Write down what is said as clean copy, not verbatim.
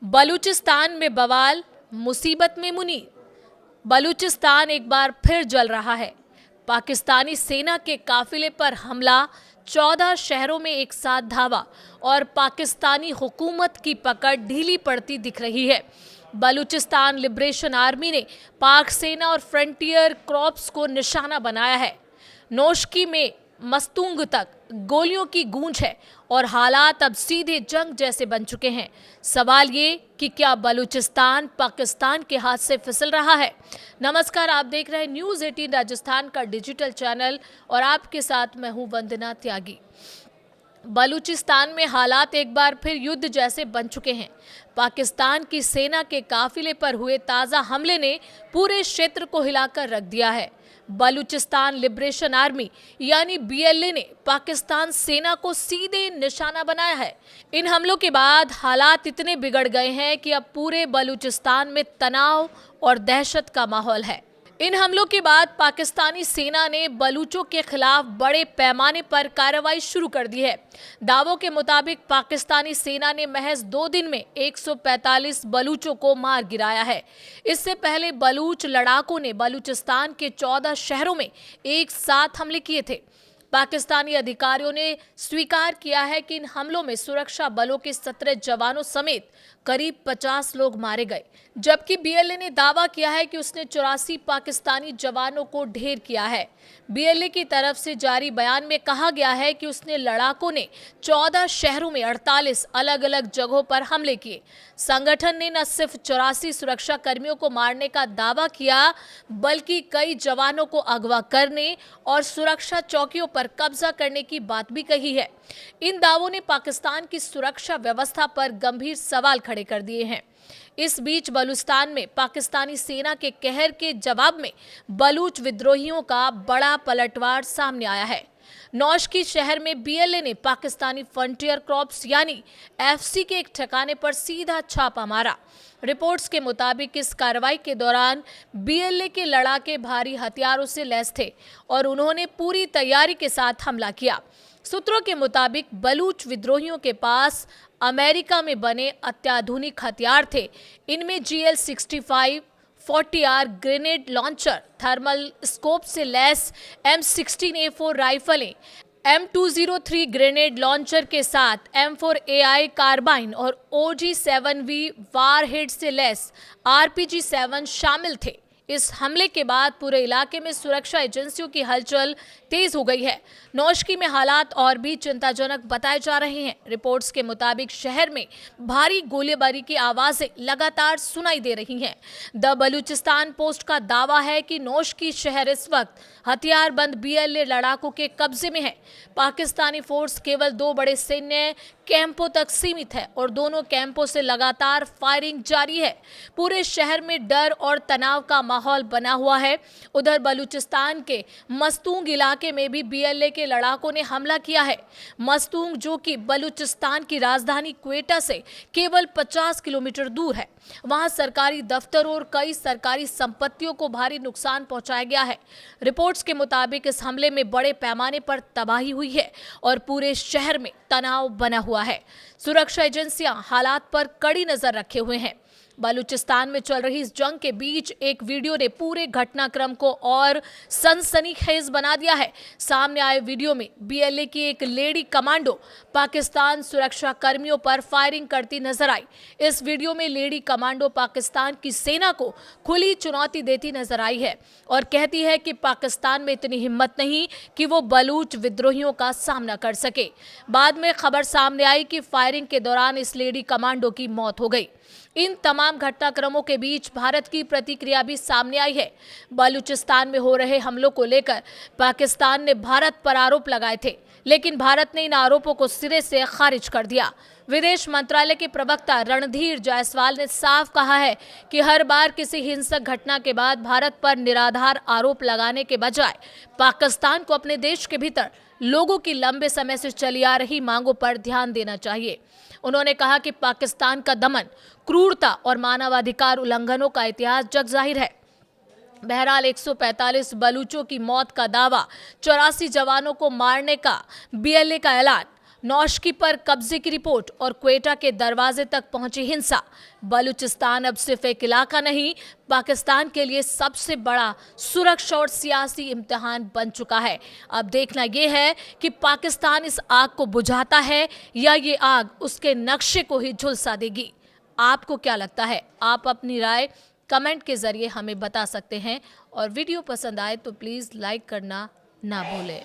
बलूचिस्तान में बवाल, मुसीबत में मुनीर। बलूचिस्तान एक बार फिर जल रहा है। पाकिस्तानी सेना के काफिले पर हमला, 14 शहरों में एक साथ धावा और पाकिस्तानी हुकूमत की पकड़ ढीली पड़ती दिख रही है। बलूचिस्तान लिबरेशन आर्मी ने पाक सेना और फ्रंटियर क्रॉप्स को निशाना बनाया है। नोशकी में मस्तूंग तक गोलियों की गूंज है और हालात अब सीधे जंग जैसे बन चुके हैं। सवाल ये कि क्या बलूचिस्तान पाकिस्तान के हाथ से फिसल रहा है? नमस्कार, आप देख रहे हैं न्यूज़ 18 राजस्थान का डिजिटल चैनल और आपके साथ मैं हूं वंदना त्यागी। बलूचिस्तान में हालात एक बार फिर युद्ध जैसे बन चुके हैं। पाकिस्तान की सेना के काफिले पर हुए ताज़ा हमले ने पूरे क्षेत्र को हिलाकर रख दिया है। बलूचिस्तान लिबरेशन आर्मी यानी बीएलए ने पाकिस्तान सेना को सीधे निशाना बनाया है। इन हमलों के बाद हालात इतने बिगड़ गए हैं कि अब पूरे बलूचिस्तान में तनाव और दहशत का माहौल है। इन हमलों के बाद पाकिस्तानी सेना ने बलूचों के खिलाफ बड़े पैमाने पर कार्रवाई शुरू कर दी है। दावों के मुताबिक पाकिस्तानी सेना ने महज 2 दिन में 145 बलूचों को मार गिराया है। इससे पहले बलूच लड़ाकों ने बलूचिस्तान के 14 शहरों में एक साथ हमले किए थे। पाकिस्तानी अधिकारियों ने स्वीकार किया है कि इन हमलों में सुरक्षा बलों के 17 जवानों समेत करीब 50 लोग मारे गए, जबकि बीएलए ने दावा किया है कि उसने 84 पाकिस्तानी जवानों को ढेर किया है। बीएलए की तरफ से जारी बयान में कहा गया है कि उसने लड़ाकों ने 14 शहरों में 48 अलग अलग जगहों पर हमले किए। संगठन ने न सिर्फ 84 सुरक्षा कर्मियों को मारने का दावा किया, बल्कि कई जवानों को अगवा करने और सुरक्षा चौकियों पर कब्जा करने की बात भी कही है। इन दावों ने पाकिस्तान की सुरक्षा व्यवस्था पर गंभीर सवाल खड़े कर दिए हैं। इस बीच बलूचिस्तान में पाकिस्तानी सेना के कहर के जवाब में बलूच विद्रोहियों का बड़ा पलटवार सामने आया है। नौशकी शहर में बीएलए ने पाकिस्तानी फ्रंटियर क्रॉप्स यानी एफसी के एक ठिकाने पर सीधा छापा मारा। रिपोर्ट्स के मुताबिक इस कार्रवाई के दौरान बीएलए के लड़ाके भारी हथियारों से लैस थे और उन्होंने पूरी तैयारी के साथ हमला किया। सूत्रों के मुताबिक बलूच विद्रोहियों के पास अमेरिका में बने अत्याधुनिक हथियार थे। इनमें GL-65 40R grenade launcher, thermal scope से lace M16A4 राइफलें, M203 grenade launcher के साथ M4AI कार्बाइन और OG-7V वारहेड से लैस RPG-7 शामिल थे। इस हमले के बाद पूरे इलाके में सुरक्षा एजेंसियों की हलचल तेज हो गई है। नौशकी में हालात और भी चिंताजनक बताए जा रहे हैं। रिपोर्ट्स के मुताबिक शहर में भारी गोलीबारी की आवाजें लगातार सुनाई दे रही हैं। द बलूचिस्तान पोस्ट का दावा है कि नौशकी शहर इस वक्त हथियारबंद बीएलए लड़ाकों के कब्जे में है। पाकिस्तानी फोर्स केवल 2 बड़े सैन्य कैंपों तक सीमित है और दोनों कैंपों से लगातार फायरिंग जारी है। पूरे शहर में डर और तनाव का माहौल बना हुआ है। उधर बलूचिस्तान के मस्तूंग इलाके में भी बीएलए के लड़ाकों ने हमला किया है। मस्तूंग, जो कि बलूचिस्तान की राजधानी क्वेटा से केवल 50 किलोमीटर दूर है, वहां सरकारी दफ्तरों और कई सरकारी संपत्तियों को भारी नुकसान पहुंचाया गया है। रिपोर्ट्स के मुताबिक इस हमले में बड़े पैमाने पर तबाही हुई है और पूरे शहर में तनाव बना हुआ है। सुरक्षा एजेंसियां हालात पर कड़ी नजर रखे हुए हैं। बलूचिस्तान में चल रही इस जंग के बीच एक वीडियो ने पूरे घटनाक्रम को और सनसनीखेज बना दिया है। सामने आए वीडियो में बीएलए की एक लेडी कमांडो पाकिस्तान सुरक्षा कर्मियों पर फायरिंग करती नजर आई। इस वीडियो में लेडी कमांडो पाकिस्तान की सेना को खुली चुनौती देती नजर आई है और कहती है कि पाकिस्तान में इतनी हिम्मत नहीं कि वो बलूच विद्रोहियों का सामना कर सके। बाद में खबर सामने आई कि फायरिंग के दौरान इस लेडी कमांडो की मौत हो गई। इन तमाम घटनाक्रमों के बीच भारत की प्रतिक्रिया भी सामने आई है। बलूचिस्तान में हो रहे हमलों को लेकर पाकिस्तान ने भारत पर आरोप लगाए थे, लेकिन भारत ने इन आरोपों को सिरे से खारिज कर दिया। विदेश मंत्रालय के प्रवक्ता रणधीर जायसवाल ने साफ कहा है कि हर बार किसी हिंसक घटना के बाद भारत पर निराधार आरोप लगाने के बजाय पाकिस्तान को अपने देश के भीतर लोगों की लंबे समय से चली आ रही मांगों पर ध्यान देना चाहिए। उन्होंने कहा कि पाकिस्तान का दमन, क्रूरता और मानवाधिकार उल्लंघनों का इतिहास जग जाहिर है। बहरहाल 145 बलूचों की मौत का दावा, 84 जवानों को मारने का बीएलए का ऐलान, नौशकी पर कब्जे की रिपोर्ट और क्वेटा के दरवाजे तक पहुंची हिंसा। बलूचिस्तान अब सिर्फ एक इलाका नहीं, पाकिस्तान के लिए सबसे बड़ा सुरक्षा और सियासी इम्तिहान बन चुका है। अब देखना यह है कि पाकिस्तान इस आग को बुझाता है या ये आग उसके नक्शे को ही झुलसा देगी। आपको क्या लगता है? आप अपनी राय कमेंट के जरिए हमें बता सकते हैं और वीडियो पसंद आए तो प्लीज़ लाइक करना ना भूलें।